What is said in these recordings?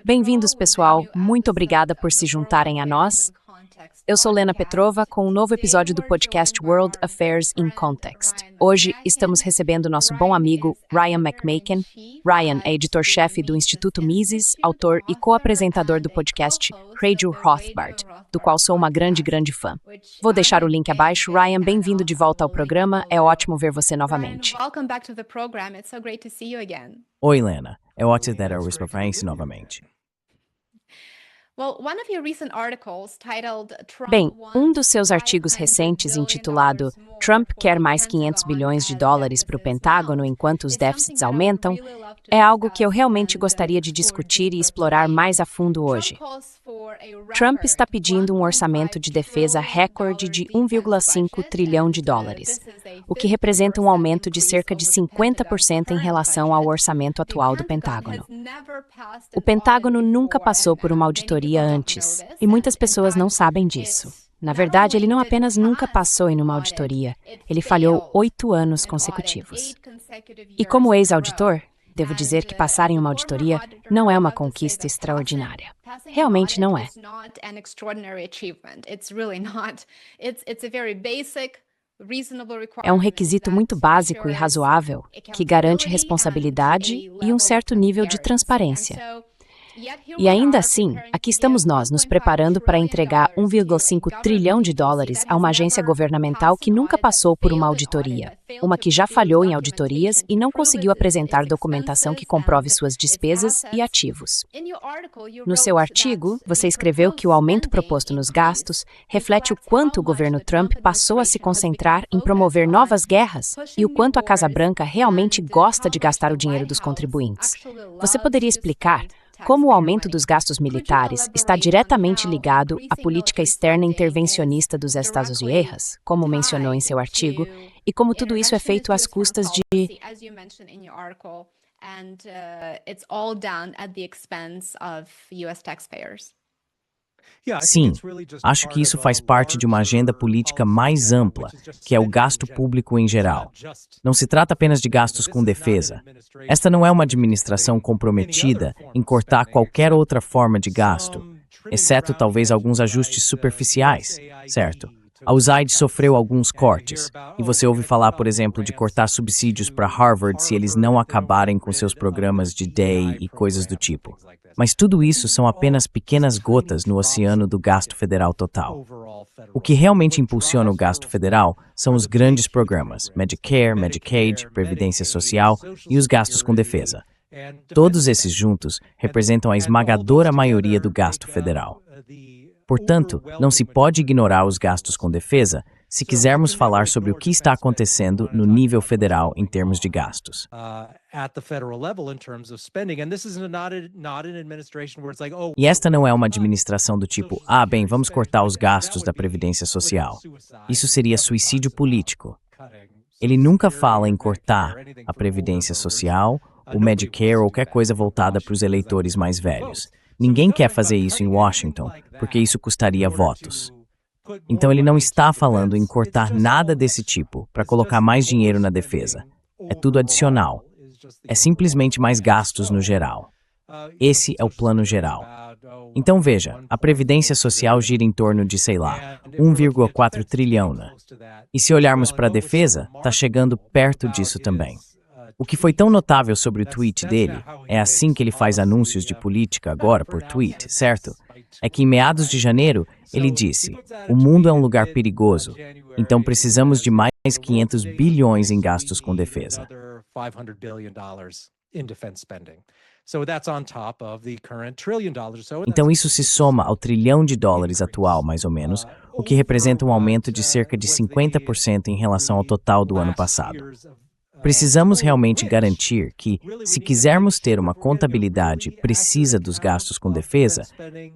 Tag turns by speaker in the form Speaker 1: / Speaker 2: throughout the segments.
Speaker 1: Bem-vindos, pessoal. Muito obrigada por se juntarem a nós. Eu sou Lena Petrova com um novo episódio do podcast World Affairs in Context. Hoje estamos recebendo nosso bom amigo Ryan McMaken. Ryan é editor-chefe do Instituto Mises, autor e co-apresentador do podcast Radio Rothbard, do qual sou uma grande fã. Vou deixar o link abaixo. Ryan, bem-vindo de volta ao programa. É ótimo ver você novamente.
Speaker 2: Oi, Lena. É ótimo ter o Respondência novamente.
Speaker 1: Bem, um dos seus artigos recentes intitulado Trump quer mais 500 bilhões de dólares para o Pentágono enquanto os déficits aumentam, é algo que eu realmente gostaria de discutir e explorar mais a fundo hoje. Trump está pedindo um orçamento de defesa recorde de 1,5 trilhão de dólares, o que representa um aumento de cerca de 50% em relação ao orçamento atual do Pentágono. O Pentágono nunca passou por uma auditoria antes, e muitas pessoas não sabem disso. Na verdade, ele não apenas nunca passou em uma auditoria, ele falhou 8 anos consecutivos. E como ex-auditor, devo dizer que passar em uma auditoria não é uma conquista extraordinária. Realmente não é. É um requisito muito básico e razoável, que garante responsabilidade e um certo nível de transparência. E ainda assim, aqui estamos nós nos preparando para entregar 1,5 trilhão de dólares a uma agência governamental que nunca passou por uma auditoria, uma que já falhou em auditorias e não conseguiu apresentar documentação que comprove suas despesas e ativos. No seu artigo, você escreveu que o aumento proposto nos gastos reflete o quanto o governo Trump passou a se concentrar em promover novas guerras e o quanto a Casa Branca realmente gosta de gastar o dinheiro dos contribuintes. Você poderia explicar como o aumento dos gastos militares está diretamente ligado à política externa intervencionista dos Estados Unidos, como mencionou em seu artigo, e como tudo isso é feito às custas de...
Speaker 2: Sim, acho que isso faz parte de uma agenda política mais ampla, que é o gasto público em geral. Não se trata apenas de gastos com defesa. Esta não é uma administração comprometida em cortar qualquer outra forma de gasto, exceto talvez alguns ajustes superficiais, certo? A USAID sofreu alguns cortes, e você ouve falar, por exemplo, de cortar subsídios para Harvard se eles não acabarem com seus programas de DEI e coisas do tipo. Mas tudo isso são apenas pequenas gotas no oceano do gasto federal total. O que realmente impulsiona o gasto federal são os grandes programas, Medicare, Medicaid, Previdência Social e os gastos com defesa. Todos esses juntos representam a esmagadora maioria do gasto federal. Portanto, não se pode ignorar os gastos com defesa se quisermos falar sobre o que está acontecendo no nível federal em termos de gastos. E esta não é uma administração do tipo, vamos cortar os gastos da Previdência Social. Isso seria suicídio político. Ele nunca fala em cortar a Previdência Social, o Medicare ou qualquer coisa voltada para os eleitores mais velhos. Ninguém quer fazer isso em Washington, porque isso custaria votos. Então ele não está falando em cortar nada desse tipo para colocar mais dinheiro na defesa. É tudo adicional. É simplesmente mais gastos no geral. Esse é o plano geral. Então veja, a Previdência Social gira em torno de, 1,4 trilhão, né? E se olharmos para a defesa, está chegando perto disso também. O que foi tão notável sobre o tweet dele, é assim que ele faz anúncios de política agora por tweet, certo? É que em meados de janeiro, ele disse, o mundo é um lugar perigoso, então precisamos de mais 500 bilhões em gastos com defesa. Então isso se soma ao trilhão de dólares atual, mais ou menos, o que representa um aumento de cerca de 50% em relação ao total do ano passado. Precisamos realmente garantir que, se quisermos ter uma contabilidade precisa dos gastos com defesa,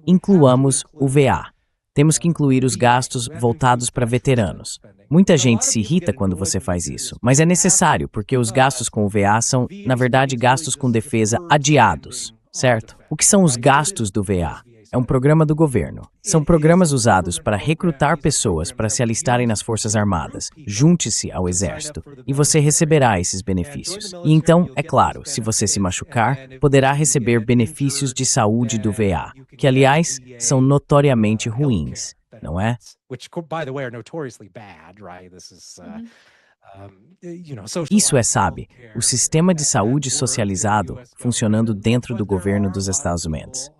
Speaker 2: incluamos o VA. Temos que incluir os gastos voltados para veteranos. Muita gente se irrita quando você faz isso, mas é necessário porque os gastos com o VA são, na verdade, gastos com defesa adiados, certo? O que são os gastos do VA? é um programa do governo. São programas usados para recrutar pessoas para se alistarem nas Forças Armadas. Junte-se ao Exército e você receberá esses benefícios. E então, é claro, se você se machucar, poderá receber benefícios de saúde do VA, que, aliás, são notoriamente ruins, não é? Isso é, sabe, o sistema de saúde socializado funcionando dentro do governo dos Estados Unidos.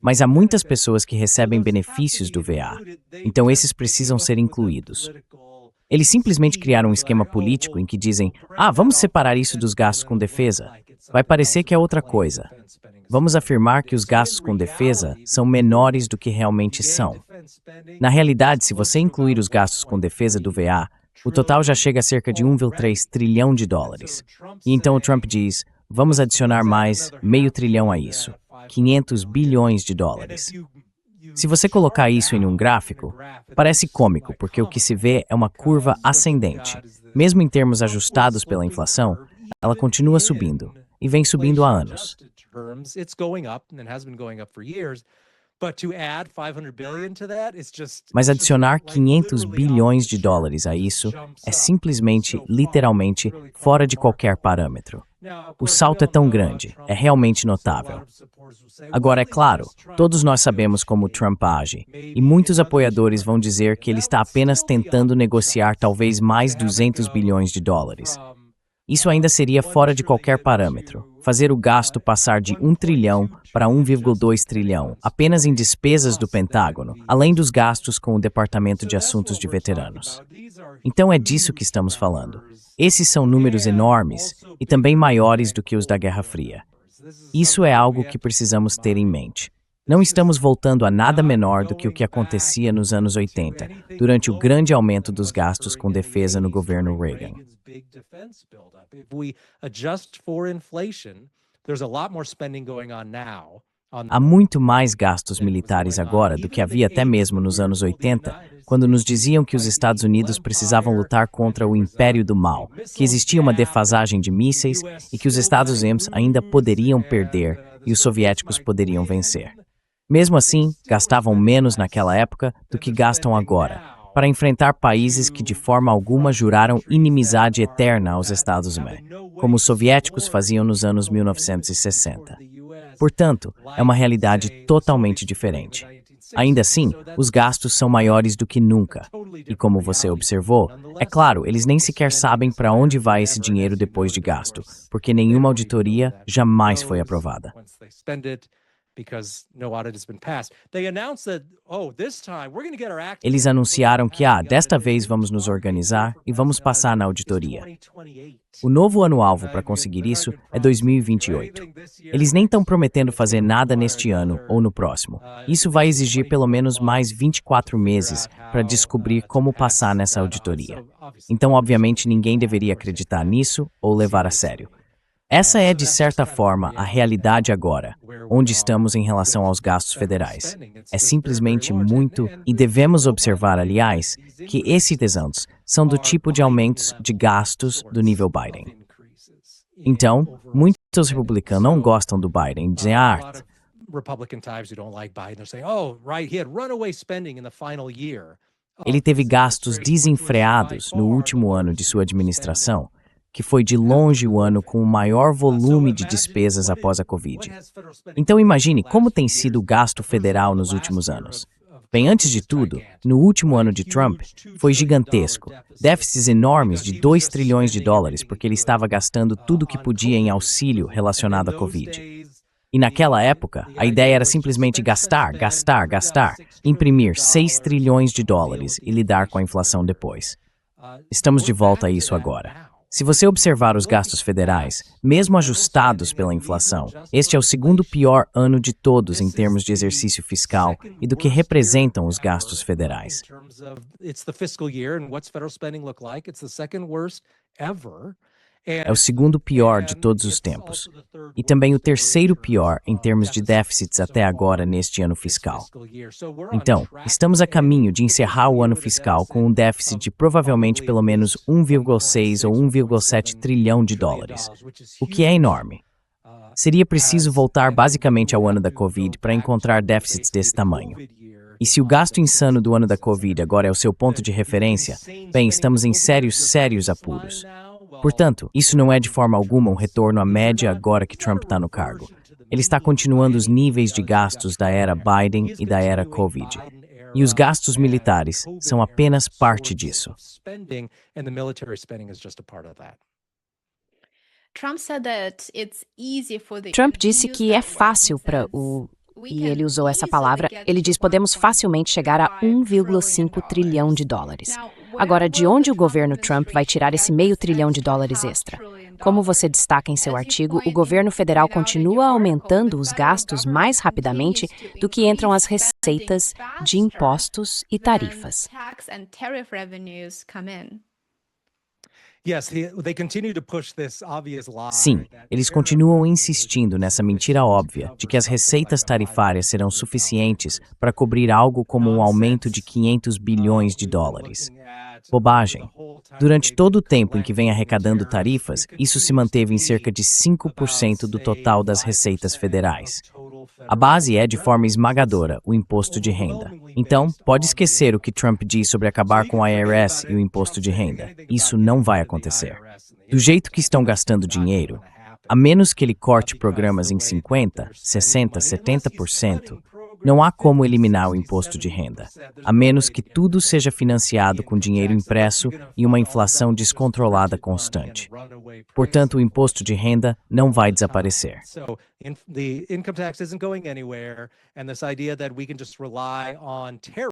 Speaker 2: Mas há muitas pessoas que recebem benefícios do VA, então esses precisam ser incluídos. Eles simplesmente criaram um esquema político em que dizem: vamos separar isso dos gastos com defesa. Vai parecer que é outra coisa. Vamos afirmar que os gastos com defesa são menores do que realmente são. Na realidade, se você incluir os gastos com defesa do VA, o total já chega a cerca de 1,3 trilhão de dólares. E então o Trump diz: vamos adicionar mais meio trilhão a isso, 500 bilhões de dólares. Se você colocar isso em um gráfico, parece cômico, porque o que se vê é uma curva ascendente. Mesmo em termos ajustados pela inflação, ela continua subindo, e vem subindo há anos. Mas adicionar 500 bilhões de dólares a isso é simplesmente, literalmente, fora de qualquer parâmetro. O salto é tão grande, é realmente notável. Agora, é claro, todos nós sabemos como Trump age, e muitos apoiadores vão dizer que ele está apenas tentando negociar talvez mais 200 bilhões de dólares. Isso ainda seria fora de qualquer parâmetro. Fazer o gasto passar de 1 trilhão para 1,2 trilhão, apenas em despesas do Pentágono, além dos gastos com o Departamento de Assuntos de Veteranos. Então é disso que estamos falando. Esses são números enormes e também maiores do que os da Guerra Fria. Isso é algo que precisamos ter em mente. Não estamos voltando a nada menor do que o que acontecia nos anos 80, durante o grande aumento dos gastos com defesa no governo Reagan. Há muito mais gastos militares agora do que havia até mesmo nos anos 80, quando nos diziam que os Estados Unidos precisavam lutar contra o império do mal, que existia uma defasagem de mísseis e que os Estados Unidos ainda poderiam perder e os soviéticos poderiam vencer. Mesmo assim, gastavam menos naquela época do que gastam agora, para enfrentar países que de forma alguma juraram inimizade eterna aos Estados Unidos, como os soviéticos faziam nos anos 1960. Portanto, é uma realidade totalmente diferente. Ainda assim, os gastos são maiores do que nunca. E como você observou, é claro, eles nem sequer sabem para onde vai esse dinheiro depois de gasto, porque nenhuma auditoria jamais foi aprovada. Eles anunciaram que, desta vez vamos nos organizar e vamos passar na auditoria. O novo ano-alvo para conseguir isso é 2028. Eles nem estão prometendo fazer nada neste ano ou no próximo. Isso vai exigir pelo menos mais 24 meses para descobrir como passar nessa auditoria. Então, obviamente, ninguém deveria acreditar nisso ou levar a sério. Essa é, de certa forma, a realidade agora, onde estamos em relação aos gastos federais. É simplesmente muito, e devemos observar, aliás, que esses aumentos são do tipo de aumentos de gastos do nível Biden. Então, muitos republicanos não gostam do Biden e dizem, ele teve gastos desenfreados no último ano de sua administração, que foi de longe o ano com o maior volume de despesas após a Covid. Então imagine como tem sido o gasto federal nos últimos anos. Bem, antes de tudo, no último ano de Trump, foi gigantesco. Déficits enormes de 2 trilhões de dólares, porque ele estava gastando tudo que podia em auxílio relacionado à Covid. E naquela época, a ideia era simplesmente gastar, imprimir 6 trilhões de dólares e lidar com a inflação depois. Estamos de volta a isso agora. Se você observar os gastos federais, mesmo ajustados pela inflação, este é o segundo pior ano de todos em termos de exercício fiscal e do que representam os gastos federais. É o segundo pior de todos os tempos. E também o terceiro pior em termos de déficits até agora neste ano fiscal. Então, estamos a caminho de encerrar o ano fiscal com um déficit de provavelmente pelo menos 1,6 ou 1,7 trilhão de dólares, o que é enorme. Seria preciso voltar basicamente ao ano da Covid para encontrar déficits desse tamanho. E se o gasto insano do ano da Covid agora é o seu ponto de referência, bem, estamos em sérios apuros. Portanto, isso não é de forma alguma um retorno à média agora que Trump está no cargo. Ele está continuando os níveis de gastos da era Biden e da era Covid. E os gastos militares são apenas parte disso.
Speaker 1: Trump disse que é fácil para o... E ele usou essa palavra, ele diz podemos facilmente chegar a 1,5 trilhão de dólares. Agora, de onde o governo Trump vai tirar esse meio trilhão de dólares extra? Como você destaca em seu artigo, o governo federal continua aumentando os gastos mais rapidamente do que entram as receitas de impostos e tarifas.
Speaker 2: Sim, eles continuam insistindo nessa mentira óbvia de que as receitas tarifárias serão suficientes para cobrir algo como um aumento de 500 bilhões de dólares. Bobagem. Durante todo o tempo em que vem arrecadando tarifas, isso se manteve em cerca de 5% do total das receitas federais. A base é, de forma esmagadora, o imposto de renda. Então, pode esquecer o que Trump diz sobre acabar com o IRS e o imposto de renda. Isso não vai acontecer. Do jeito que estão gastando dinheiro, a menos que ele corte programas em 50%, 60%, 70%, não há como eliminar o imposto de renda, a menos que tudo seja financiado com dinheiro impresso e uma inflação descontrolada constante. Portanto, o imposto de renda não vai desaparecer.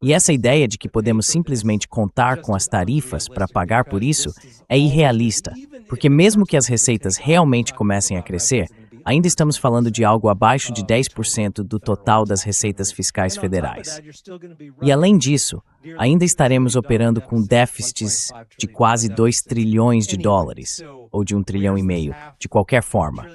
Speaker 2: E essa ideia de que podemos simplesmente contar com as tarifas para pagar por isso é irrealista, porque mesmo que as receitas realmente comecem a crescer, ainda estamos falando de algo abaixo de 10% do total das receitas fiscais federais. E além disso, ainda estaremos operando com déficits de quase 2 trilhões de dólares, ou de 1,5 trilhão, de qualquer forma.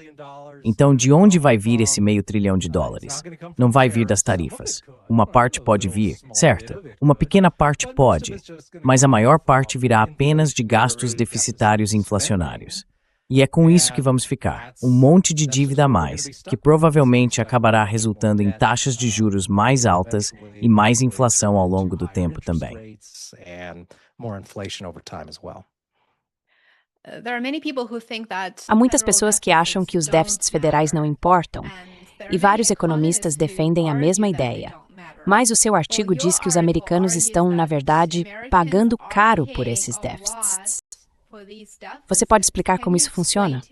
Speaker 2: Então, de onde vai vir esse meio trilhão de dólares? Não vai vir das tarifas. Uma parte pode vir, certo? Uma pequena parte pode, mas a maior parte virá apenas de gastos deficitários inflacionários. E é com isso que vamos ficar. Um monte de dívida a mais, que provavelmente acabará resultando em taxas de juros mais altas e mais inflação ao longo do tempo também.
Speaker 1: Há muitas pessoas que acham que os déficits federais não importam, e vários economistas defendem a mesma ideia. Mas o seu artigo diz que os americanos estão, na verdade, pagando caro por esses déficits. Você pode explicar como isso funciona?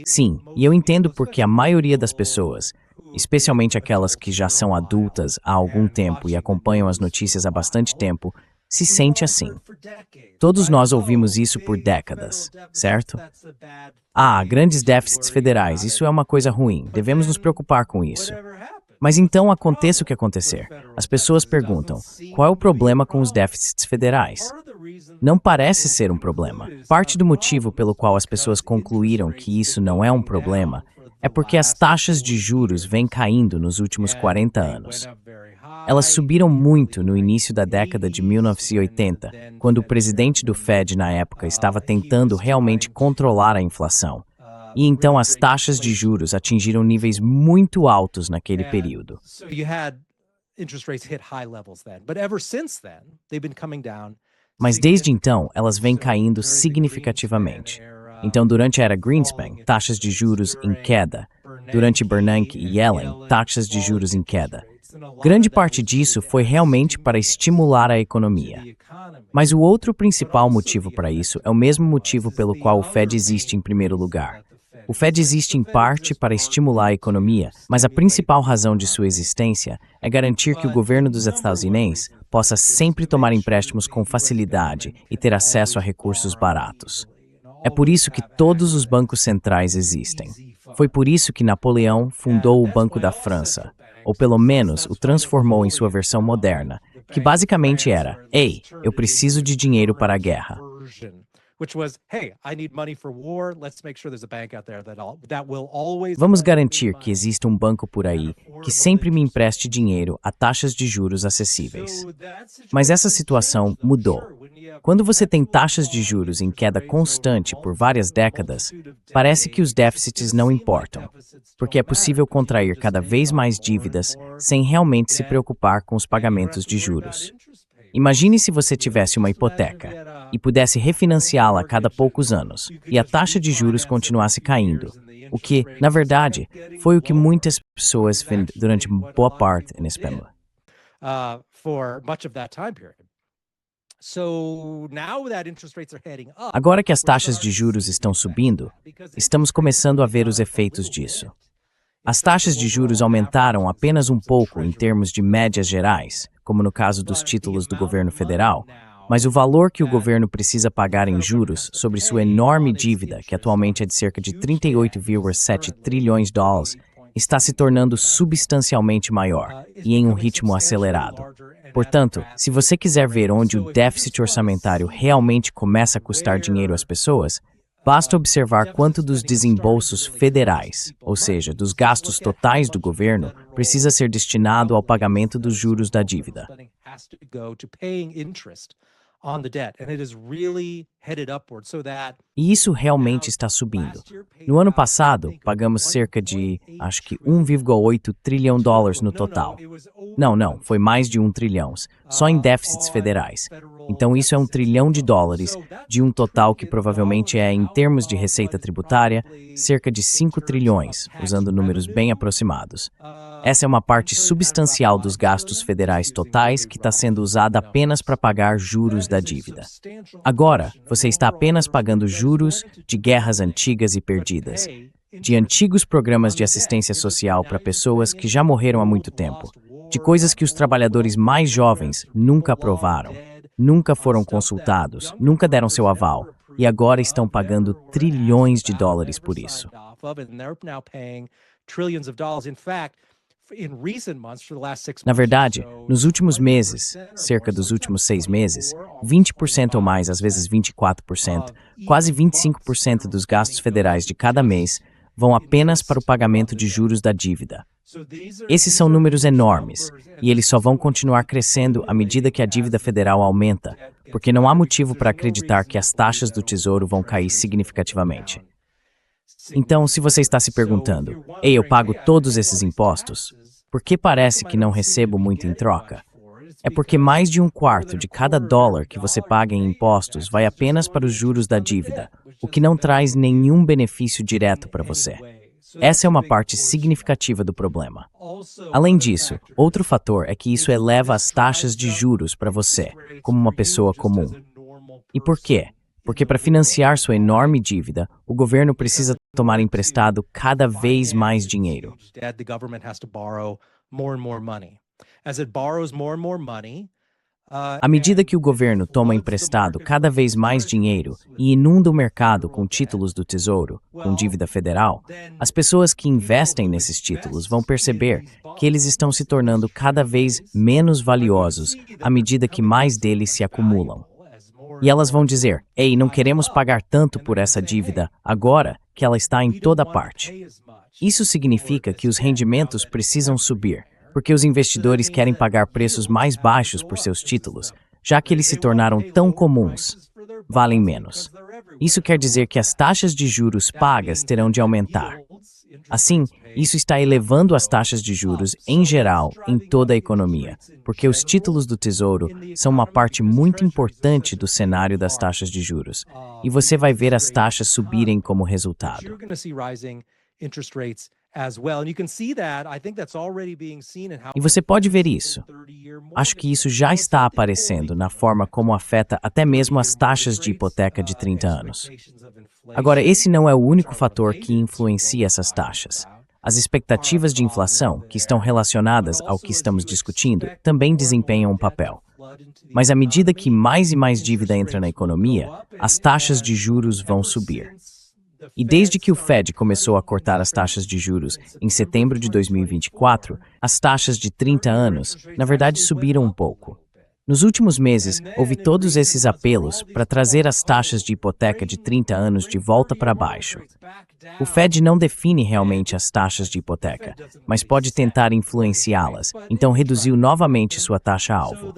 Speaker 2: Sim, e eu entendo porque a maioria das pessoas, especialmente aquelas que já são adultas há algum tempo e acompanham as notícias há bastante tempo, se sente assim. Todos nós ouvimos isso por décadas, certo? Grandes déficits federais, isso é uma coisa ruim, devemos nos preocupar com isso. Mas então aconteça o que acontecer. As pessoas perguntam, qual é o problema com os déficits federais? Não parece ser um problema. Parte do motivo pelo qual as pessoas concluíram que isso não é um problema é porque as taxas de juros vêm caindo nos últimos 40 anos. Elas subiram muito no início da década de 1980, quando o presidente do Fed na época estava tentando realmente controlar a inflação. E então as taxas de juros atingiram níveis muito altos naquele período. Mas desde então, elas vêm caindo significativamente. Então, durante a era Greenspan, taxas de juros em queda. Durante Bernanke e Yellen, taxas de juros em queda. Grande parte disso foi realmente para estimular a economia. Mas o outro principal motivo para isso é o mesmo motivo pelo qual o Fed existe em primeiro lugar. O Fed existe em parte para estimular a economia, mas a principal razão de sua existência é garantir que o governo dos Estados Unidos possa sempre tomar empréstimos com facilidade e ter acesso a recursos baratos. É por isso que todos os bancos centrais existem. Foi por isso que Napoleão fundou o Banco da França, ou pelo menos o transformou em sua versão moderna, que basicamente era, ei, eu preciso de dinheiro para a guerra. Vamos garantir que exista um banco por aí que sempre me empreste dinheiro a taxas de juros acessíveis. Mas essa situação mudou. Quando você tem taxas de juros em queda constante por várias décadas, parece que os déficits não importam, porque é possível contrair cada vez mais dívidas sem realmente se preocupar com os pagamentos de juros. Imagine se você tivesse uma hipoteca e pudesse refinanciá-la a cada poucos anos, e a taxa de juros continuasse caindo, o que, na verdade, foi o que muitas pessoas viram durante boa parte nesse período. Agora que as taxas de juros estão subindo, estamos começando a ver os efeitos disso. As taxas de juros aumentaram apenas um pouco em termos de médias gerais, como no caso dos títulos do governo federal, mas o valor que o governo precisa pagar em juros sobre sua enorme dívida, que atualmente é de cerca de 38,7 trilhões de dólares, está se tornando substancialmente maior e em um ritmo acelerado. Portanto, se você quiser ver onde o déficit orçamentário realmente começa a custar dinheiro às pessoas, basta observar quanto dos desembolsos federais, ou seja, dos gastos totais do governo, precisa ser destinado ao pagamento dos juros da dívida. E isso realmente está subindo. No ano passado, pagamos cerca de, acho que 1,8 trilhão de dólares no total. Não, foi mais de 1 trilhão, só em déficits federais. Então isso é 1 trilhão de dólares, de um total que provavelmente é, em termos de receita tributária, cerca de 5 trilhões, usando números bem aproximados. Essa é uma parte substancial dos gastos federais totais que está sendo usada apenas para pagar juros da dívida. Agora, você está apenas pagando juros de guerras antigas e perdidas, de antigos programas de assistência social para pessoas que já morreram há muito tempo, de coisas que os trabalhadores mais jovens nunca aprovaram, nunca foram consultados, nunca deram seu aval, e agora estão pagando trilhões de dólares por isso. Na verdade, nos últimos meses, cerca dos últimos 6 meses, 20% ou mais, às vezes 24%, quase 25% dos gastos federais de cada mês vão apenas para o pagamento de juros da dívida. Esses são números enormes, e eles só vão continuar crescendo à medida que a dívida federal aumenta, porque não há motivo para acreditar que as taxas do Tesouro vão cair significativamente. Então, se você está se perguntando, ei, eu pago todos esses impostos, por que parece que não recebo muito em troca? É porque mais de 1/4 de cada dólar que você paga em impostos vai apenas para os juros da dívida, o que não traz nenhum benefício direto para você. Essa é uma parte significativa do problema. Além disso, outro fator é que isso eleva as taxas de juros para você, como uma pessoa comum. E por quê? Porque para financiar sua enorme dívida, o governo precisa tomar emprestado cada vez mais dinheiro. À medida que o governo toma emprestado cada vez mais dinheiro e inunda o mercado com títulos do Tesouro, com dívida federal, as pessoas que investem nesses títulos vão perceber que eles estão se tornando cada vez menos valiosos à medida que mais deles se acumulam. E elas vão dizer, ei, não queremos pagar tanto por essa dívida agora que ela está em toda parte. Isso significa que os rendimentos precisam subir, porque os investidores querem pagar preços mais baixos por seus títulos, já que eles se tornaram tão comuns, valem menos. Isso quer dizer que as taxas de juros pagas terão de aumentar. Assim, isso está elevando as taxas de juros em geral em toda a economia, porque os títulos do Tesouro são uma parte muito importante do cenário das taxas de juros, e você vai ver as taxas subirem como resultado. E você pode ver isso. Acho que isso já está aparecendo na forma como afeta até mesmo as taxas de hipoteca de 30 anos. Agora, esse não é o único fator que influencia essas taxas. As expectativas de inflação, que estão relacionadas ao que estamos discutindo, também desempenham um papel. Mas à medida que mais e mais dívida entra na economia, as taxas de juros vão subir. E desde que o Fed começou a cortar as taxas de juros em setembro de 2024, as taxas de 30 anos, na verdade, subiram um pouco. Nos últimos meses, houve todos esses apelos para trazer as taxas de hipoteca de 30 anos de volta para baixo. O Fed não define realmente as taxas de hipoteca, mas pode tentar influenciá-las, então reduziu novamente sua taxa-alvo.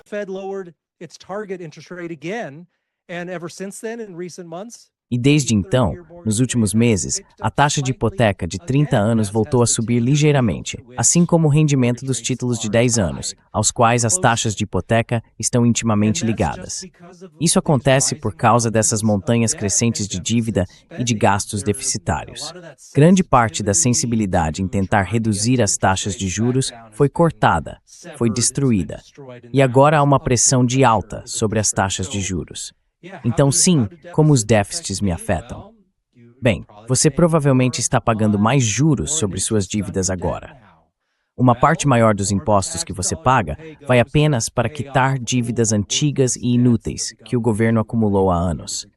Speaker 2: E desde então, nos últimos meses, a taxa de hipoteca de 30 anos voltou a subir ligeiramente, assim como o rendimento dos títulos de 10 anos, aos quais as taxas de hipoteca estão intimamente ligadas. Isso acontece por causa dessas montanhas crescentes de dívida e de gastos deficitários. Grande parte da sensibilidade em tentar reduzir as taxas de juros foi cortada, foi destruída. E agora há uma pressão de alta sobre as taxas de juros. Então, sim, como os déficits me afetam? Bem, você provavelmente está pagando mais juros sobre suas dívidas agora. Uma parte maior dos impostos que você paga vai apenas para quitar dívidas antigas e inúteis que o governo acumulou há anos.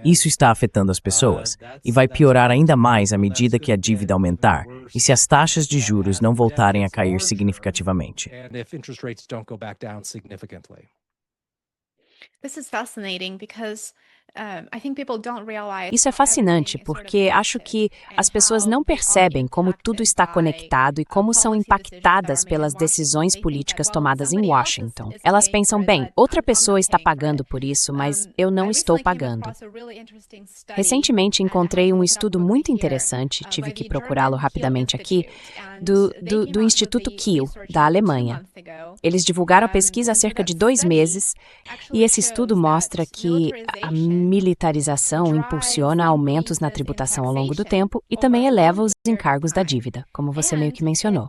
Speaker 2: Isso está afetando as pessoas e vai piorar ainda mais à medida que a dívida aumentar e se as taxas de juros não voltarem a cair significativamente.
Speaker 1: Isso é fascinante porque acho que as pessoas não percebem como tudo está conectado e como são impactadas pelas decisões políticas tomadas em Washington. Elas pensam, bem, outra pessoa está pagando por isso, mas eu não estou pagando. Recentemente encontrei um estudo muito interessante, tive que procurá-lo rapidamente aqui, do Instituto Kiel, da Alemanha. Eles divulgaram a pesquisa há cerca de 2 meses e esse estudo mostra que a militarização impulsiona aumentos na tributação ao longo do tempo e também eleva os encargos da dívida, como você meio que mencionou.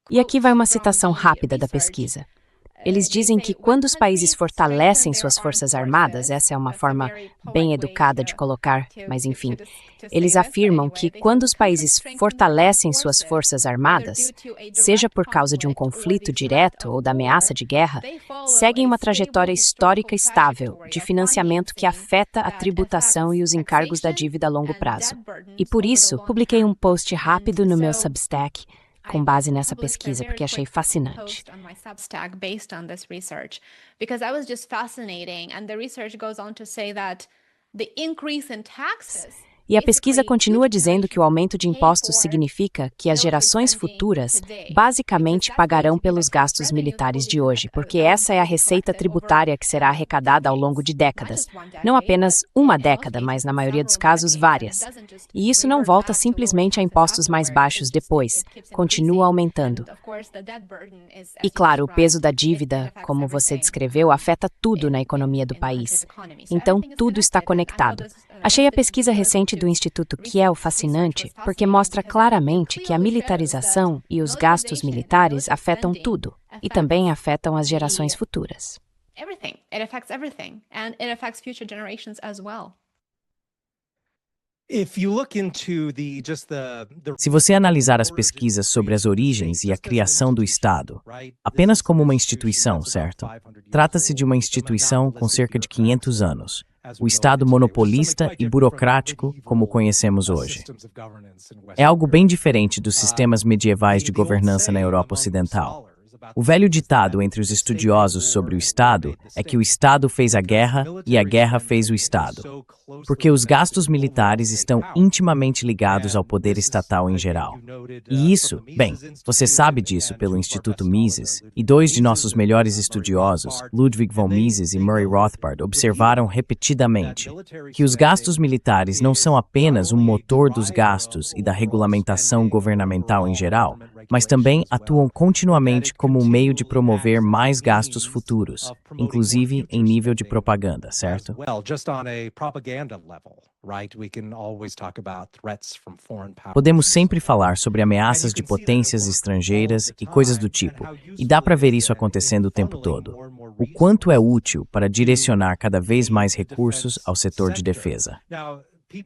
Speaker 1: E aqui vai uma citação rápida da pesquisa. Eles dizem que quando os países fortalecem suas forças armadas, essa é uma forma bem educada de colocar, mas enfim, eles afirmam que quando os países fortalecem suas forças armadas, seja por causa de um conflito direto ou da ameaça de guerra, seguem uma trajetória histórica estável de financiamento que afeta a tributação e os encargos da dívida a longo prazo. E por isso, publiquei um post rápido no meu Substack com base nessa pesquisa, porque achei fascinante. E a pesquisa continua dizendo que o aumento de impostos significa que as gerações futuras basicamente pagarão pelos gastos militares de hoje, porque essa é a receita tributária que será arrecadada ao longo de décadas. Não apenas uma década, mas na maioria dos casos várias. E isso não volta simplesmente a impostos mais baixos depois, continua aumentando. E claro, o peso da dívida, como você descreveu, afeta tudo na economia do país. Então, tudo está conectado. Achei a pesquisa recente do Instituto Kiel fascinante porque mostra claramente que a militarização e os gastos militares afetam tudo e também afetam as gerações futuras.
Speaker 2: Se você analisar as pesquisas sobre as origens e a criação do Estado, apenas como uma instituição, certo? Trata-se de uma instituição com cerca de 500 anos. O Estado monopolista e burocrático, como conhecemos hoje. É algo bem diferente dos sistemas medievais de governança na Europa Ocidental. O velho ditado entre os estudiosos sobre o Estado é que o Estado fez a guerra e a guerra fez o Estado, porque os gastos militares estão intimamente ligados ao poder estatal em geral. E isso, bem, você sabe disso pelo Instituto Mises, e 2 de nossos melhores estudiosos, Ludwig von Mises e Murray Rothbard, observaram repetidamente que os gastos militares não são apenas um motor dos gastos e da regulamentação governamental em geral, mas também atuam continuamente como um meio de promover mais gastos futuros, inclusive em nível de propaganda, certo? Podemos sempre falar sobre ameaças de potências estrangeiras e coisas do tipo, e dá para ver isso acontecendo o tempo todo. O quanto é útil para direcionar cada vez mais recursos ao setor de defesa.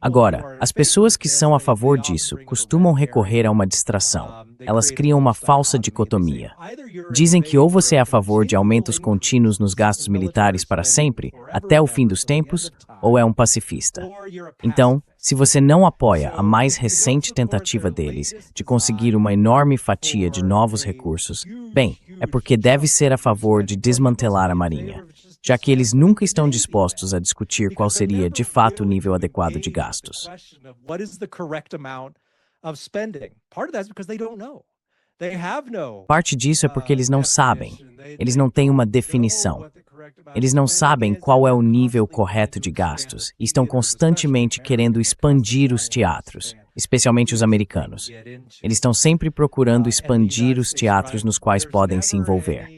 Speaker 2: Agora, as pessoas que são a favor disso costumam recorrer a uma distração. Elas criam uma falsa dicotomia. Dizem que ou você é a favor de aumentos contínuos nos gastos militares para sempre, até o fim dos tempos, ou é um pacifista. Então, se você não apoia a mais recente tentativa deles de conseguir uma enorme fatia de novos recursos, bem, é porque deve ser a favor de desmantelar a Marinha, já que eles nunca estão dispostos a discutir qual seria, de fato, o nível adequado de gastos. Parte disso é porque eles não sabem. Eles não têm uma definição. Eles não sabem qual é o nível correto de gastos e estão constantemente querendo expandir os teatros, especialmente os americanos. Eles estão sempre procurando expandir os teatros nos quais podem se envolver.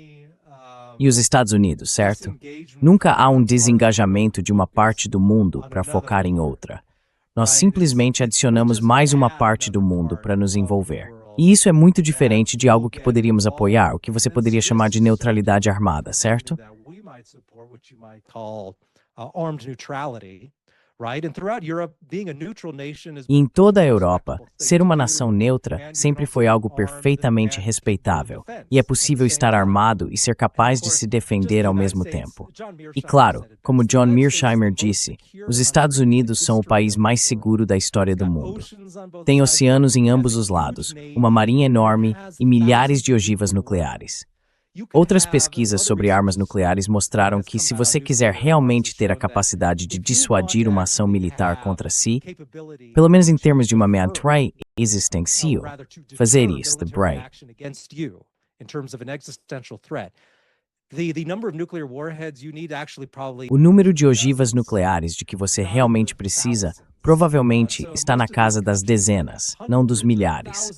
Speaker 2: E os Estados Unidos, certo? Nunca há um desengajamento de uma parte do mundo para focar em outra. Nós simplesmente adicionamos mais uma parte do mundo para nos envolver. E isso é muito diferente de algo que poderíamos apoiar, o que você poderia chamar de neutralidade armada, certo? E em toda a Europa, ser uma nação neutra sempre foi algo perfeitamente respeitável, e é possível estar armado e ser capaz de se defender ao mesmo tempo. E claro, como John Mearsheimer disse, os Estados Unidos são o país mais seguro da história do mundo. Tem oceanos em ambos os lados, uma marinha enorme e milhares de ogivas nucleares. Outras pesquisas sobre armas nucleares mostraram que, se você quiser realmente ter a capacidade de dissuadir uma ação militar contra si, pelo menos em termos de uma ameaça existencial, fazer isso, o número de ogivas nucleares de que você realmente precisa provavelmente está na casa das dezenas, não dos milhares.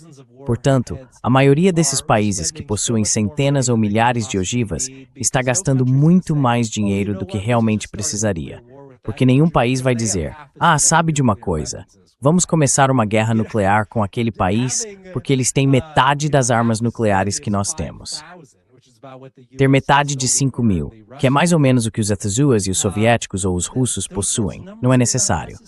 Speaker 2: Portanto, a maioria desses países que possuem centenas ou milhares de ogivas está gastando muito mais dinheiro do que realmente precisaria. Porque nenhum país vai dizer, sabe de uma coisa, vamos começar uma guerra nuclear com aquele país porque eles têm metade das armas nucleares que nós temos. Ter metade de 5.000, que é mais ou menos o que os Atazuas e os soviéticos ou os russos possuem, não é necessário.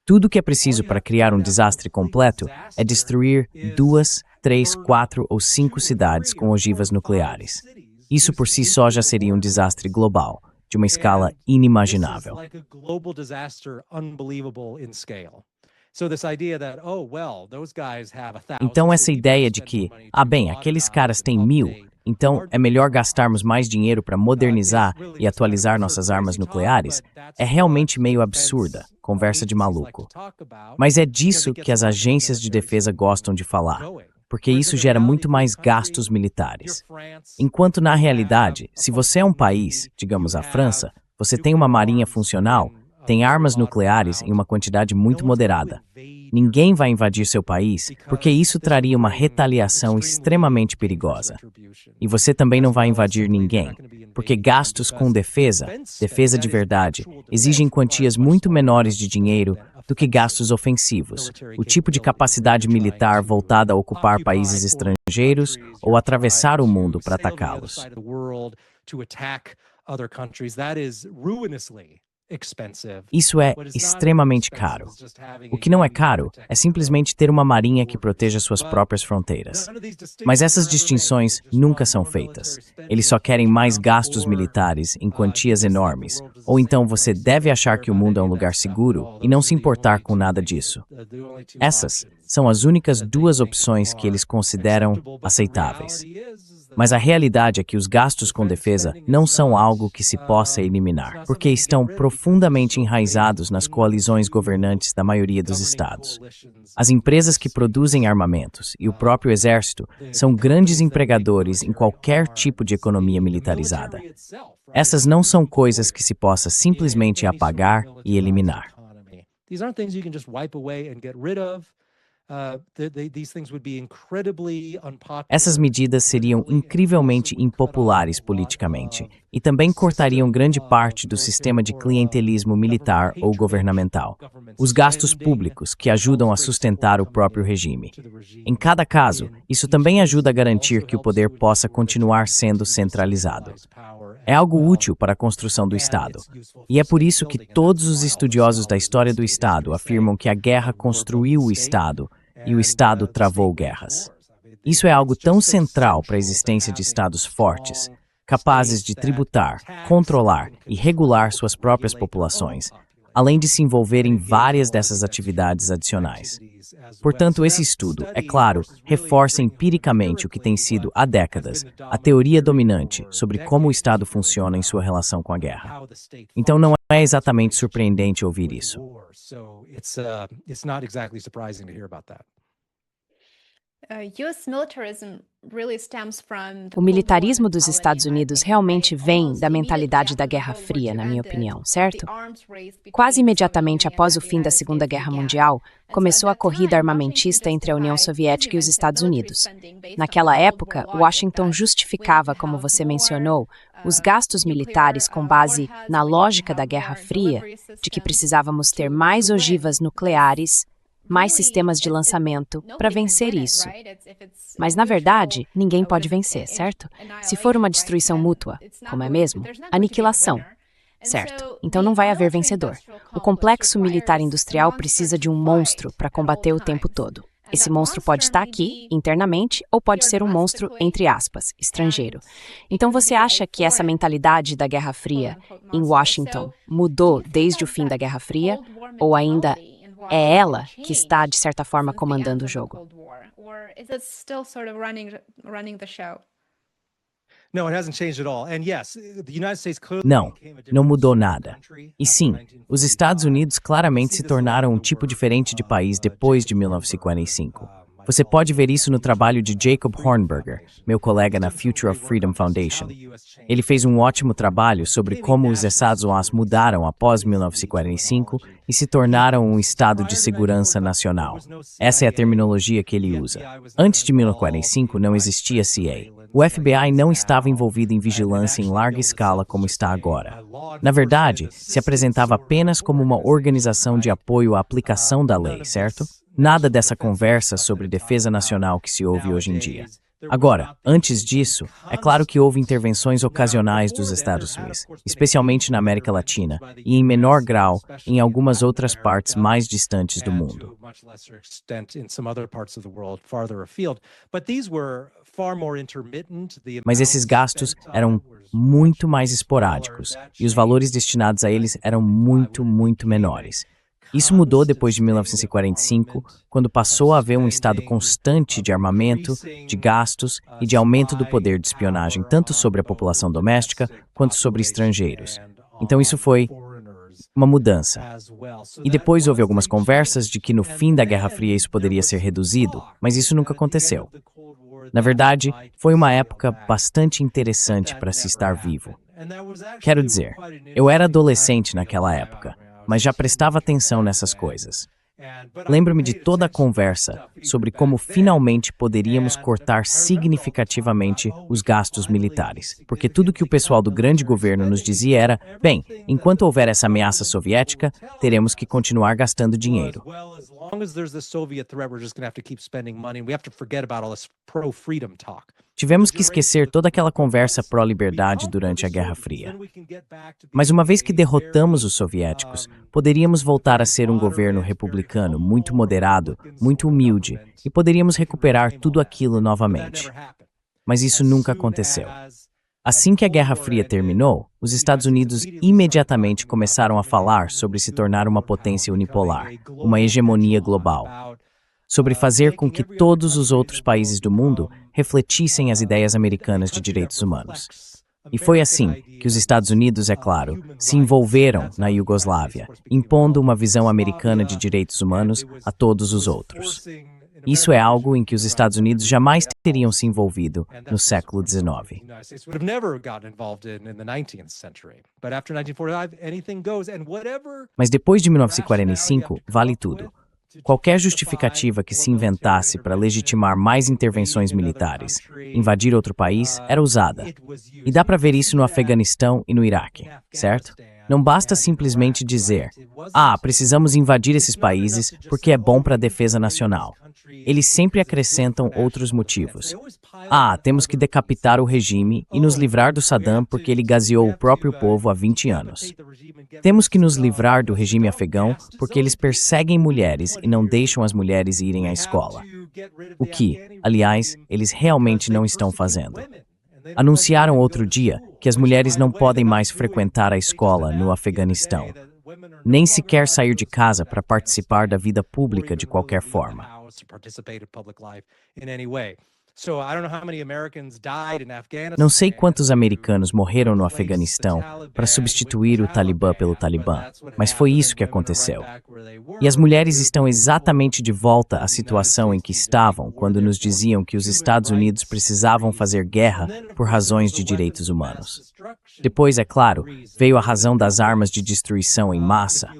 Speaker 2: Tudo o que é preciso para criar um desastre completo é destruir 2, 3, 4 ou 5 cidades com ogivas nucleares. Isso por si só já seria um desastre global, de uma escala inimaginável. Então essa ideia de que, aqueles caras têm 1.000, então é melhor gastarmos mais dinheiro para modernizar e atualizar nossas armas nucleares, é realmente meio absurda, conversa de maluco. Mas é disso que as agências de defesa gostam de falar, porque isso gera muito mais gastos militares. Enquanto na realidade, se você é um país, digamos a França, você tem uma marinha funcional, tem armas nucleares em uma quantidade muito moderada. Ninguém vai invadir seu país, porque isso traria uma retaliação extremamente perigosa. E você também não vai invadir ninguém, porque gastos com defesa de verdade, exigem quantias muito menores de dinheiro do que gastos ofensivos, o tipo de capacidade militar voltada a ocupar países estrangeiros ou atravessar o mundo para atacá-los. Isso é extremamente caro. O que não é caro é simplesmente ter uma marinha que proteja suas próprias fronteiras. Mas essas distinções nunca são feitas. Eles só querem mais gastos militares em quantias enormes, ou então você deve achar que o mundo é um lugar seguro e não se importar com nada disso. Essas são as únicas duas opções que eles consideram aceitáveis. Mas a realidade é que os gastos com defesa não são algo que se possa eliminar, porque estão profundamente enraizados nas coalizões governantes da maioria dos estados. As empresas que produzem armamentos e o próprio exército são grandes empregadores em qualquer tipo de economia militarizada. Essas não são coisas que se possa simplesmente apagar e eliminar. Essas medidas seriam incrivelmente impopulares politicamente e também cortariam grande parte do sistema de clientelismo militar ou governamental, os gastos públicos que ajudam a sustentar o próprio regime. Em cada caso, isso também ajuda a garantir que o poder possa continuar sendo centralizado. É algo útil para a construção do Estado, e é por isso que todos os estudiosos da história do Estado afirmam que a guerra construiu o Estado e o Estado travou guerras. Isso é algo tão central para a existência de Estados fortes, capazes de tributar, controlar e regular suas próprias populações, além de se envolver em várias dessas atividades adicionais. Portanto, esse estudo, é claro, reforça empiricamente o que tem sido, há décadas, a teoria dominante sobre como o Estado funciona em sua relação com a guerra. Então não é exatamente surpreendente ouvir isso.
Speaker 1: O militarismo dos Estados Unidos realmente vem da mentalidade da Guerra Fria, na minha opinião, certo? Quase imediatamente após o fim da Segunda Guerra Mundial, começou a corrida armamentista entre a União Soviética e os Estados Unidos. Naquela época, Washington justificava, como você mencionou, os gastos militares com base na lógica da Guerra Fria, de que precisávamos ter mais ogivas nucleares, mais sistemas de lançamento para vencer isso. Mas, na verdade, ninguém pode vencer, certo? Se for uma destruição mútua, como é mesmo, aniquilação, certo? Então não vai haver vencedor. O complexo militar industrial precisa de um monstro para combater o tempo todo. Esse monstro pode estar aqui, internamente, ou pode ser um monstro, entre aspas, estrangeiro. Então você acha que essa mentalidade da Guerra Fria em Washington mudou desde o fim da Guerra Fria? Ou ainda é ela que está, de certa forma, comandando o jogo?
Speaker 2: Não, não mudou nada. E sim, os Estados Unidos claramente se tornaram um tipo diferente de país depois de 1945. Você pode ver isso no trabalho de Jacob Hornberger, meu colega na Future of Freedom Foundation. Ele fez um ótimo trabalho sobre como os Estados Unidos mudaram após 1945 e se tornaram um estado de segurança nacional. Essa é a terminologia que ele usa. Antes de 1945 não existia CIA. O FBI não estava envolvido em vigilância em larga escala como está agora. Na verdade, se apresentava apenas como uma organização de apoio à aplicação da lei, certo? Nada dessa conversa sobre defesa nacional que se ouve hoje em dia. Agora, antes disso, é claro que houve intervenções ocasionais dos Estados Unidos, especialmente na América Latina, e em menor grau em algumas outras partes mais distantes do mundo. Mas esses gastos eram muito mais esporádicos, e os valores destinados a eles eram muito menores. Isso mudou depois de 1945, quando passou a haver um estado constante de armamento, de gastos e de aumento do poder de espionagem, tanto sobre a população doméstica quanto sobre estrangeiros. Então isso foi uma mudança. E depois houve algumas conversas de que no fim da Guerra Fria isso poderia ser reduzido, mas isso nunca aconteceu. Na verdade, foi uma época bastante interessante para se estar vivo. Quero dizer, eu era adolescente naquela época, mas já prestava atenção nessas coisas. Lembro-me de toda a conversa sobre como finalmente poderíamos cortar significativamente os gastos militares, porque tudo que o pessoal do grande governo nos dizia era, bem, enquanto houver essa ameaça soviética, teremos que continuar gastando dinheiro. Tivemos que esquecer toda aquela conversa pró-liberdade durante a Guerra Fria. Mas uma vez que derrotamos os soviéticos, poderíamos voltar a ser um governo republicano muito moderado, muito humilde, e poderíamos recuperar tudo aquilo novamente. Mas isso nunca aconteceu. Assim que a Guerra Fria terminou, os Estados Unidos imediatamente começaram a falar sobre se tornar uma potência unipolar, uma hegemonia global, sobre fazer com que todos os outros países do mundo refletissem as ideias americanas de direitos humanos. E foi assim que os Estados Unidos, é claro, se envolveram na Iugoslávia, impondo uma visão americana de direitos humanos a todos os outros. Isso é algo em que os Estados Unidos jamais teriam se envolvido no século XIX. Mas depois de 1945, vale tudo. Qualquer justificativa que se inventasse para legitimar mais intervenções militares, invadir outro país, era usada. E dá para ver isso no Afeganistão e no Iraque, certo? Não basta simplesmente dizer, precisamos invadir esses países porque é bom para a defesa nacional. Eles sempre acrescentam outros motivos. Temos que decapitar o regime e nos livrar do Saddam porque ele gaseou o próprio povo há 20 anos. Temos que nos livrar do regime afegão porque eles perseguem mulheres e não deixam as mulheres irem à escola. O que, aliás, eles realmente não estão fazendo. Anunciaram outro dia que as mulheres não podem mais frequentar a escola no Afeganistão, nem sequer sair de casa para participar da vida pública de qualquer forma. Não sei quantos americanos morreram no Afeganistão para substituir o Talibã pelo Talibã, mas foi isso que aconteceu. E as mulheres estão exatamente de volta à situação em que estavam quando nos diziam que os Estados Unidos precisavam fazer guerra por razões de direitos humanos. Depois, é claro, veio a razão das armas de destruição em massa.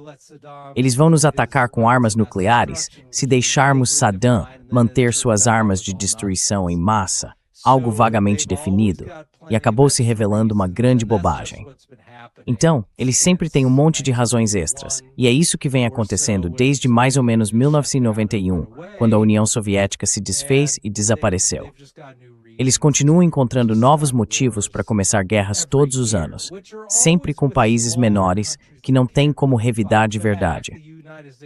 Speaker 2: Eles vão nos atacar com armas nucleares se deixarmos Saddam manter suas armas de destruição em massa, algo vagamente definido, e acabou se revelando uma grande bobagem. Então, eles sempre têm um monte de razões extras, e é isso que vem acontecendo desde mais ou menos 1991, quando a União Soviética se desfez e desapareceu. Eles continuam encontrando novos motivos para começar guerras todos os anos, sempre com países menores que não têm como revidar de verdade.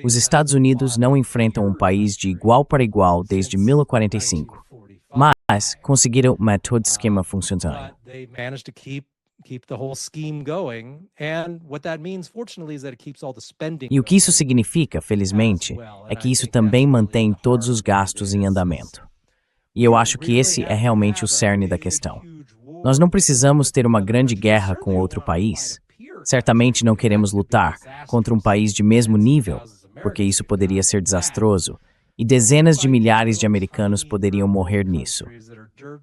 Speaker 2: Os Estados Unidos não enfrentam um país de igual para igual desde 1945, mas conseguiram manter todo o esquema funcionando. E o que isso significa, felizmente, é que isso também mantém todos os gastos em andamento. E eu acho que esse é realmente o cerne da questão. Nós não precisamos ter uma grande guerra com outro país. Certamente não queremos lutar contra um país de mesmo nível, porque isso poderia ser desastroso, e dezenas de milhares de americanos poderiam morrer nisso.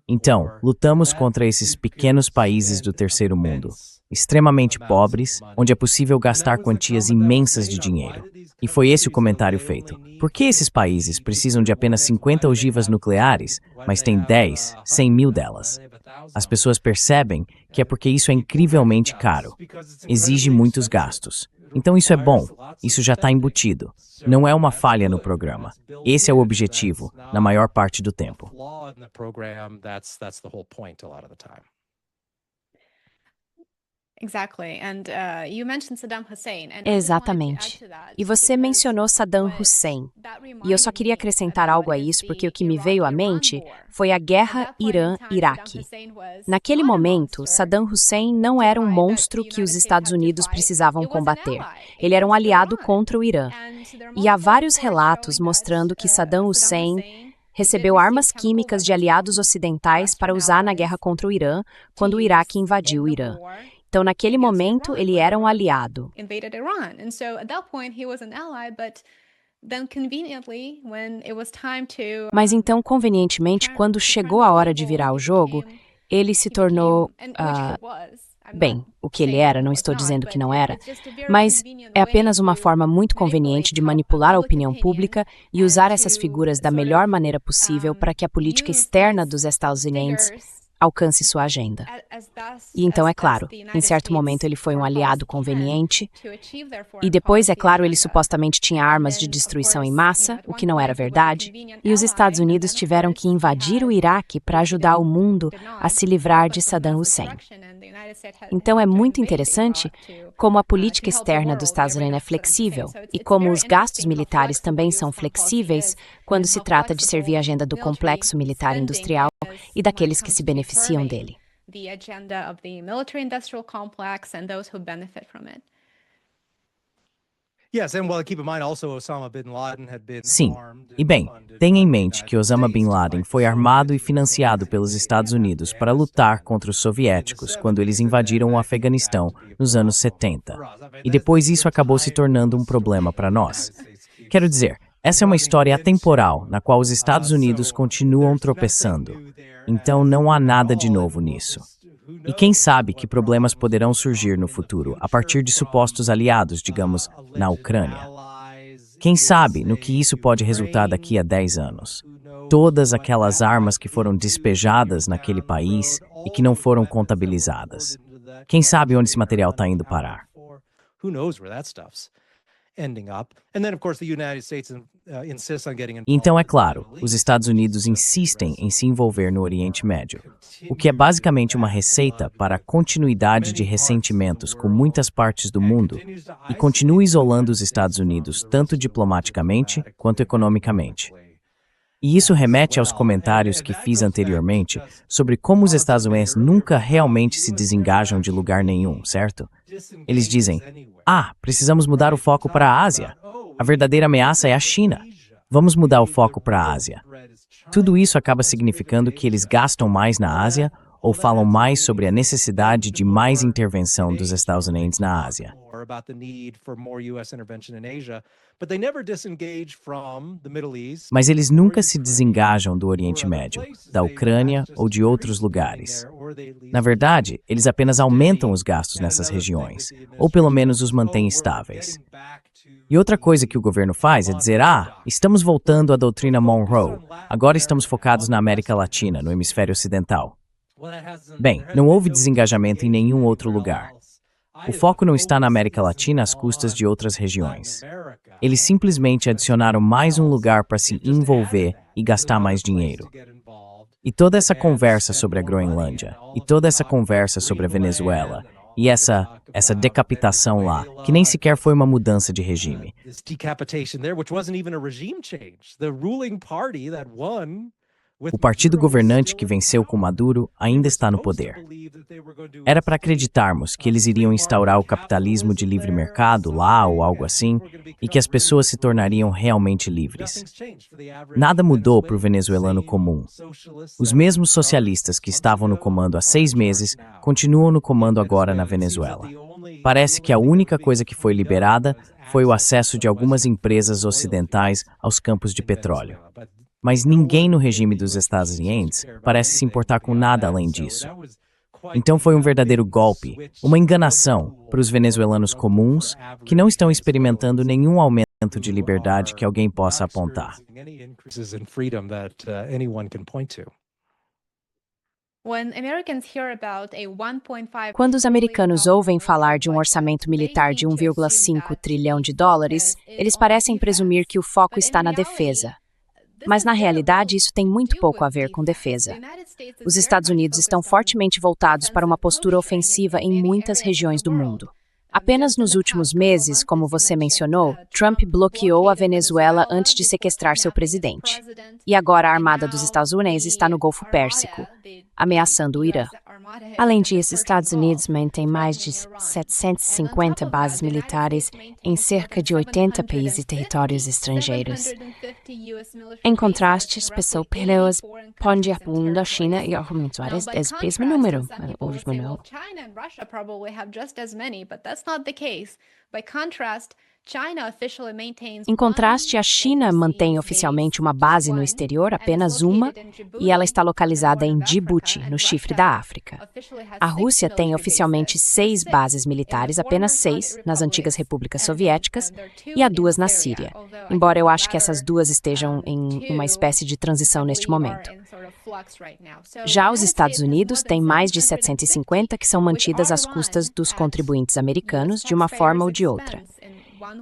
Speaker 2: Então, lutamos contra esses pequenos países do terceiro mundo, extremamente pobres, onde é possível gastar quantias imensas de dinheiro. E foi esse o comentário feito. Por que esses países precisam de apenas 50 ogivas nucleares, mas têm 10, 100 mil delas? As pessoas percebem que é porque isso é incrivelmente caro. Exige muitos gastos. Então isso é bom, isso já está embutido. Não é uma falha no programa. Esse é o objetivo, na maior parte do tempo.
Speaker 1: Exatamente. E você mencionou Saddam Hussein. E eu só queria acrescentar algo a isso porque o que me veio à mente foi a guerra Irã-Iraque. Naquele momento, Saddam Hussein não era um monstro que os Estados Unidos precisavam combater. Ele era um aliado contra o Irã. E há vários relatos mostrando que Saddam Hussein recebeu armas químicas de aliados ocidentais para usar na guerra contra o Irã, quando o Iraque invadiu o Irã. Então, naquele momento, ele era um aliado. Mas então, convenientemente, quando chegou a hora de virar o jogo, ele se tornou... Bem, o que ele era, não estou dizendo que não era, mas é apenas uma forma muito conveniente de manipular a opinião pública e usar essas figuras da melhor maneira possível para que a política externa dos Estados Unidos alcance sua agenda. E então, é claro, em certo momento ele foi um aliado conveniente, e depois, é claro, ele supostamente tinha armas de destruição em massa, o que não era verdade, e os Estados Unidos tiveram que invadir o Iraque para ajudar o mundo a se livrar de Saddam Hussein. Então é muito interessante como a política externa dos Estados Unidos é flexível, e como os gastos militares também são flexíveis quando se trata de servir a agenda do complexo militar industrial e daqueles que se beneficiam dele.
Speaker 2: Sim, e bem, tenha em mente que Osama Bin Laden foi armado e financiado pelos Estados Unidos para lutar contra os soviéticos quando eles invadiram o Afeganistão nos anos 70. E depois isso acabou se tornando um problema para nós. Quero dizer, essa é uma história atemporal na qual os Estados Unidos continuam tropeçando. Então não há nada de novo nisso. E quem sabe que problemas poderão surgir no futuro a partir de supostos aliados, digamos, na Ucrânia. Quem sabe no que isso pode resultar daqui a 10 anos. Todas aquelas armas que foram despejadas naquele país e que não foram contabilizadas. Quem sabe onde esse material está indo parar? Então, é claro, os Estados Unidos insistem em se envolver no Oriente Médio, o que é basicamente uma receita para a continuidade de ressentimentos com muitas partes do mundo e continua isolando os Estados Unidos tanto diplomaticamente quanto economicamente. E isso remete aos comentários que fiz anteriormente sobre como os Estados Unidos nunca realmente se desengajam de lugar nenhum, certo? Eles dizem, precisamos mudar o foco para a Ásia. A verdadeira ameaça é a China. Vamos mudar o foco para a Ásia. Tudo isso acaba significando que eles gastam mais na Ásia ou falam mais sobre a necessidade de mais intervenção dos Estados Unidos na Ásia. Mas eles nunca se desengajam do Oriente Médio, da Ucrânia ou de outros lugares. Na verdade, eles apenas aumentam os gastos nessas regiões, ou pelo menos os mantêm estáveis. E outra coisa que o governo faz é dizer, estamos voltando à doutrina Monroe, agora estamos focados na América Latina, no hemisfério ocidental. Bem, não houve desengajamento em nenhum outro lugar. O foco não está na América Latina às custas de outras regiões. Eles simplesmente adicionaram mais um lugar para se envolver e gastar mais dinheiro. E toda essa conversa sobre a Groenlândia, e toda essa conversa sobre a Venezuela, e essa decapitação lá, que nem sequer foi uma mudança de regime. O partido governante que venceu com Maduro ainda está no poder. Era para acreditarmos que eles iriam instaurar o capitalismo de livre mercado lá ou algo assim, e que as pessoas se tornariam realmente livres. Nada mudou para o venezuelano comum. Os mesmos socialistas que estavam no comando há 6 meses continuam no comando agora na Venezuela. Parece que a única coisa que foi liberada foi o acesso de algumas empresas ocidentais aos campos de petróleo. Mas ninguém no regime dos Estados Unidos parece se importar com nada além disso. Então foi um verdadeiro golpe, uma enganação para os venezuelanos comuns que não estão experimentando nenhum aumento de liberdade que alguém possa apontar.
Speaker 1: Quando os americanos ouvem falar de um orçamento militar de 1,5 trilhão de dólares, eles parecem presumir que o foco está na defesa. Mas, na realidade, isso tem muito pouco a ver com defesa. Os Estados Unidos estão fortemente voltados para uma postura ofensiva em muitas regiões do mundo. Apenas nos últimos meses, como você mencionou, Trump bloqueou a Venezuela antes de sequestrar seu presidente. E agora a Armada dos Estados Unidos está no Golfo Pérsico, ameaçando o Irã. Além disso, os Estados Unidos mantém mais de 750 bases militares em cerca de 80 países e territórios estrangeiros. Em contraste, as pessoas podem apontar a China e aumentar esse mesmo número. Em contraste, a China mantém oficialmente uma base no exterior, apenas uma, e ela está localizada em Djibouti, no chifre da África. A Rússia tem oficialmente 6 bases militares, apenas 6, nas antigas repúblicas soviéticas, e há 2 na Síria, embora eu acho que essas 2 estejam em uma espécie de transição neste momento. Já os Estados Unidos têm mais de 750 que são mantidas às custas dos contribuintes americanos, de uma forma ou de outra.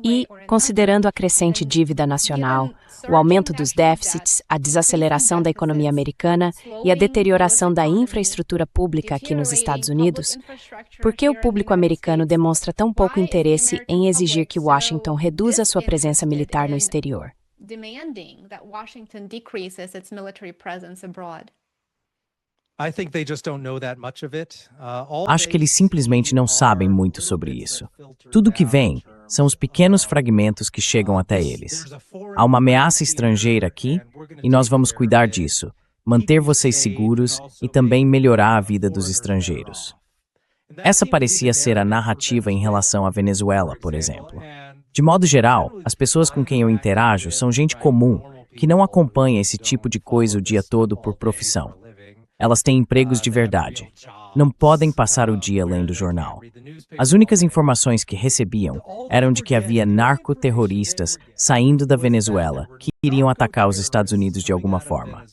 Speaker 1: E, considerando a crescente dívida nacional, o aumento dos déficits, a desaceleração da economia americana e a deterioração da infraestrutura pública aqui nos Estados Unidos, por que o público americano demonstra tão pouco interesse em exigir que Washington reduza sua presença militar no exterior?
Speaker 2: Acho que eles simplesmente não sabem muito sobre isso. Tudo que vem são os pequenos fragmentos que chegam até eles. Há uma ameaça estrangeira aqui e nós vamos cuidar disso, manter vocês seguros e também melhorar a vida dos estrangeiros. Essa parecia ser a narrativa em relação à Venezuela, por exemplo. De modo geral, as pessoas com quem eu interajo são gente comum, que não acompanha esse tipo de coisa o dia todo por profissão. Elas têm empregos de verdade. Não podem passar o dia lendo o jornal. As únicas informações que recebiam eram de que havia narcoterroristas saindo da Venezuela que iriam atacar os Estados Unidos de alguma forma.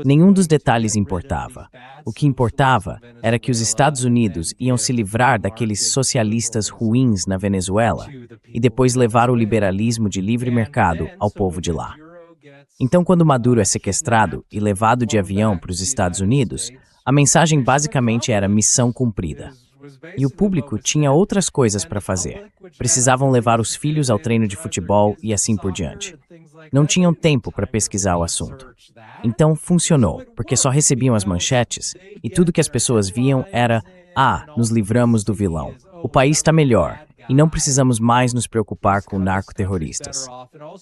Speaker 2: Nenhum dos detalhes importava. O que importava era que os Estados Unidos iam se livrar daqueles socialistas ruins na Venezuela e depois levar o liberalismo de livre mercado ao povo de lá. Então, quando Maduro é sequestrado e levado de avião para os Estados Unidos, a mensagem basicamente era missão cumprida. E o público tinha outras coisas para fazer. Precisavam levar os filhos ao treino de futebol e assim por diante. Não tinham tempo para pesquisar o assunto. Então funcionou, porque só recebiam as manchetes e tudo que as pessoas viam era: nos livramos do vilão. O país está melhor. e não precisamos mais nos preocupar com narcoterroristas.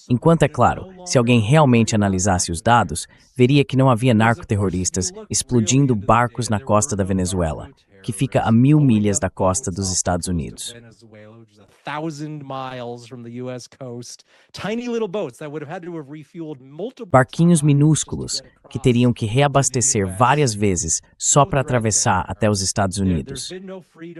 Speaker 2: Enquanto, é claro, se alguém realmente analisasse os dados, veria que não havia narcoterroristas explodindo barcos na costa da Venezuela, que fica a 1.000 milhas da costa dos Estados Unidos. Barquinhos minúsculos que teriam que reabastecer várias vezes só para atravessar até os Estados Unidos.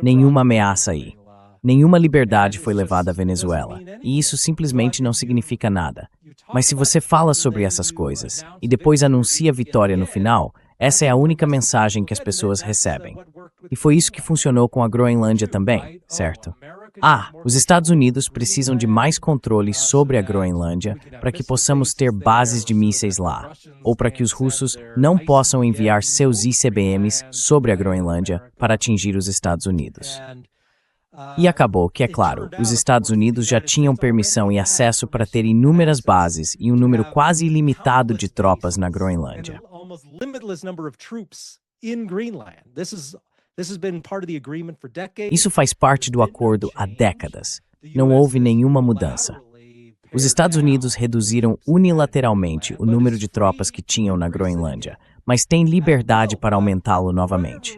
Speaker 2: Nenhuma ameaça aí. Nenhuma liberdade foi levada à Venezuela, e isso simplesmente não significa nada. Mas se você fala sobre essas coisas e depois anuncia vitória no final, essa é a única mensagem que as pessoas recebem. E foi isso que funcionou com a Groenlândia também, certo? Os Estados Unidos precisam de mais controle sobre a Groenlândia para que possamos ter bases de mísseis lá, ou para que os russos não possam enviar seus ICBMs sobre a Groenlândia para atingir os Estados Unidos. E acabou que, é claro, os Estados Unidos já tinham permissão e acesso para ter inúmeras bases e um número quase ilimitado de tropas na Groenlândia. Isso faz parte do acordo há décadas. Não houve nenhuma mudança. Os Estados Unidos reduziram unilateralmente o número de tropas que tinham na Groenlândia, mas têm liberdade para aumentá-lo novamente.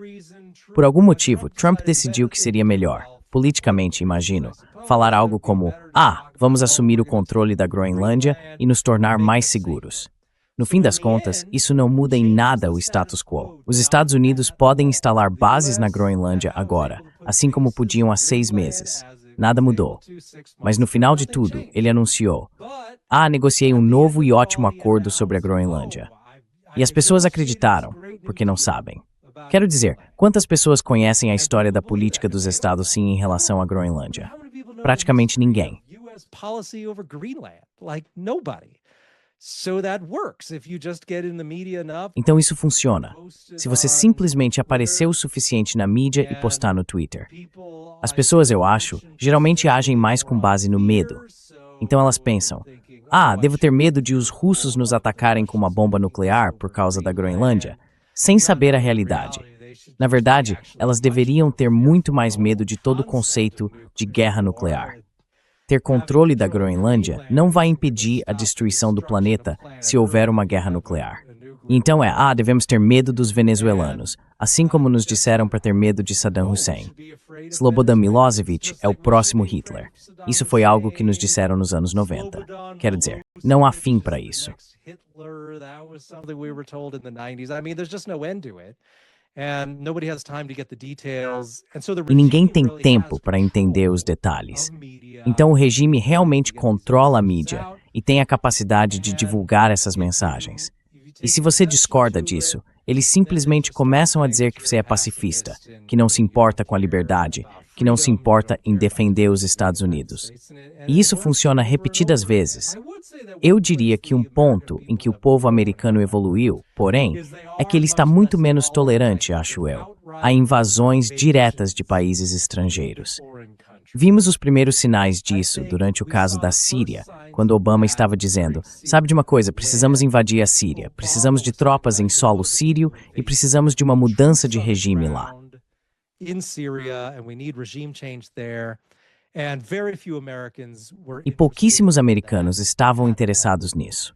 Speaker 2: Por algum motivo, Trump decidiu que seria melhor, politicamente, imagino, falar algo como: vamos assumir o controle da Groenlândia e nos tornar mais seguros. No fim das contas, isso não muda em nada o status quo. Os Estados Unidos podem instalar bases na Groenlândia agora, assim como podiam há 6 meses. Nada mudou. Mas no final de tudo, ele anunciou: negociei um novo e ótimo acordo sobre a Groenlândia. E as pessoas acreditaram, porque não sabem. Quero dizer, quantas pessoas conhecem a história da política dos Estados sim em relação à Groenlândia? Praticamente ninguém. Então isso funciona. Se você simplesmente aparecer o suficiente na mídia e postar no Twitter. As pessoas, eu acho, geralmente agem mais com base no medo. Então elas pensam: devo ter medo de os russos nos atacarem com uma bomba nuclear por causa da Groenlândia, sem saber a realidade. Na verdade, elas deveriam ter muito mais medo de todo o conceito de guerra nuclear. Ter controle da Groenlândia não vai impedir a destruição do planeta se houver uma guerra nuclear. Então devemos ter medo dos venezuelanos, assim como nos disseram para ter medo de Saddam Hussein. Slobodan Milosevic é o próximo Hitler. Isso foi algo que nos disseram nos anos 90. Quero dizer, não há fim para isso. E ninguém tem tempo para entender os detalhes. Então o regime realmente controla a mídia e tem a capacidade de divulgar essas mensagens. E se você discorda disso, eles simplesmente começam a dizer que você é pacifista, que não se importa com a liberdade, que não se importa em defender os Estados Unidos. E isso funciona repetidas vezes. Eu diria que um ponto em que o povo americano evoluiu, porém, é que ele está muito menos tolerante, acho eu, a invasões diretas de países estrangeiros. Vimos os primeiros sinais disso durante o caso da Síria, quando Obama estava dizendo: sabe de uma coisa, precisamos invadir a Síria, precisamos de tropas em solo sírio e precisamos de uma mudança de regime lá. E pouquíssimos americanos estavam interessados nisso.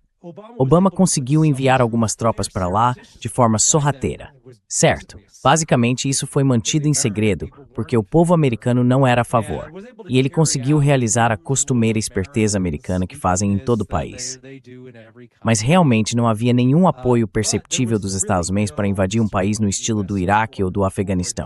Speaker 2: Obama conseguiu enviar algumas tropas para lá de forma sorrateira. Certo, basicamente isso foi mantido em segredo, porque o povo americano não era a favor, e ele conseguiu realizar a costumeira esperteza americana que fazem em todo o país. Mas realmente não havia nenhum apoio perceptível dos Estados Unidos para invadir um país no estilo do Iraque ou do Afeganistão.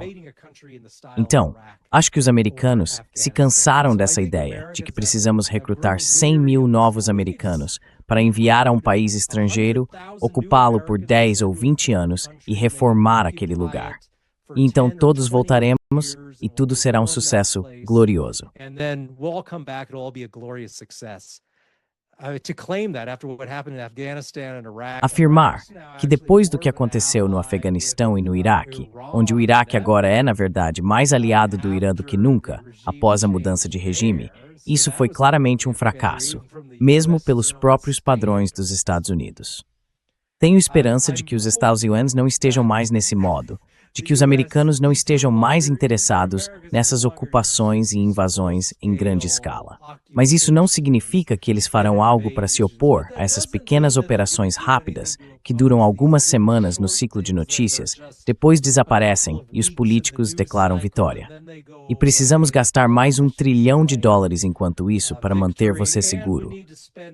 Speaker 2: Então, acho que os americanos se cansaram dessa ideia de que precisamos recrutar 100 mil novos americanos para enviar a um país estrangeiro, ocupá-lo por 10 ou 20 anos e reformar aquele lugar. E então todos voltaremos e tudo será um sucesso glorioso. Afirmar que depois do que aconteceu no Afeganistão e no Iraque, onde o Iraque agora é, na verdade, mais aliado do Irã do que nunca, após a mudança de regime, isso foi claramente um fracasso, mesmo pelos próprios padrões dos Estados Unidos. Tenho esperança de que os Estados Unidos não estejam mais nesse modo, de que os americanos não estejam mais interessados nessas ocupações e invasões em grande escala. Mas isso não significa que eles farão algo para se opor a essas pequenas operações rápidas que duram algumas semanas no ciclo de notícias, depois desaparecem e os políticos declaram vitória. E precisamos gastar mais $1 trilhão enquanto isso para manter você seguro.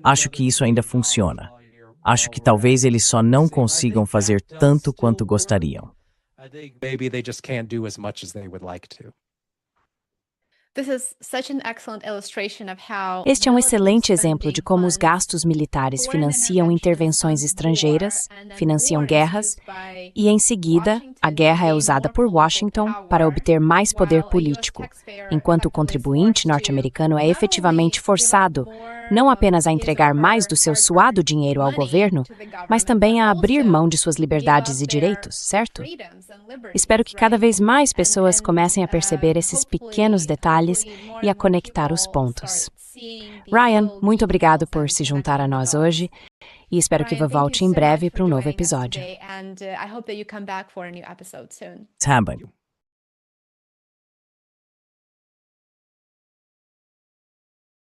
Speaker 2: Acho que isso ainda funciona. Acho que talvez eles só não consigam fazer tanto quanto gostariam.
Speaker 1: Este é um excelente exemplo de como os gastos militares financiam intervenções estrangeiras, financiam guerras, e, em seguida, a guerra é usada por Washington para obter mais poder político, enquanto o contribuinte norte-americano é efetivamente forçado não apenas a entregar mais do seu suado dinheiro ao governo, mas também a abrir mão de suas liberdades e direitos, certo? Espero que cada vez mais pessoas comecem a perceber esses pequenos detalhes e a conectar os pontos. Ryan, muito obrigado por se juntar a nós hoje e espero que você volte em breve para um novo episódio.
Speaker 2: Também.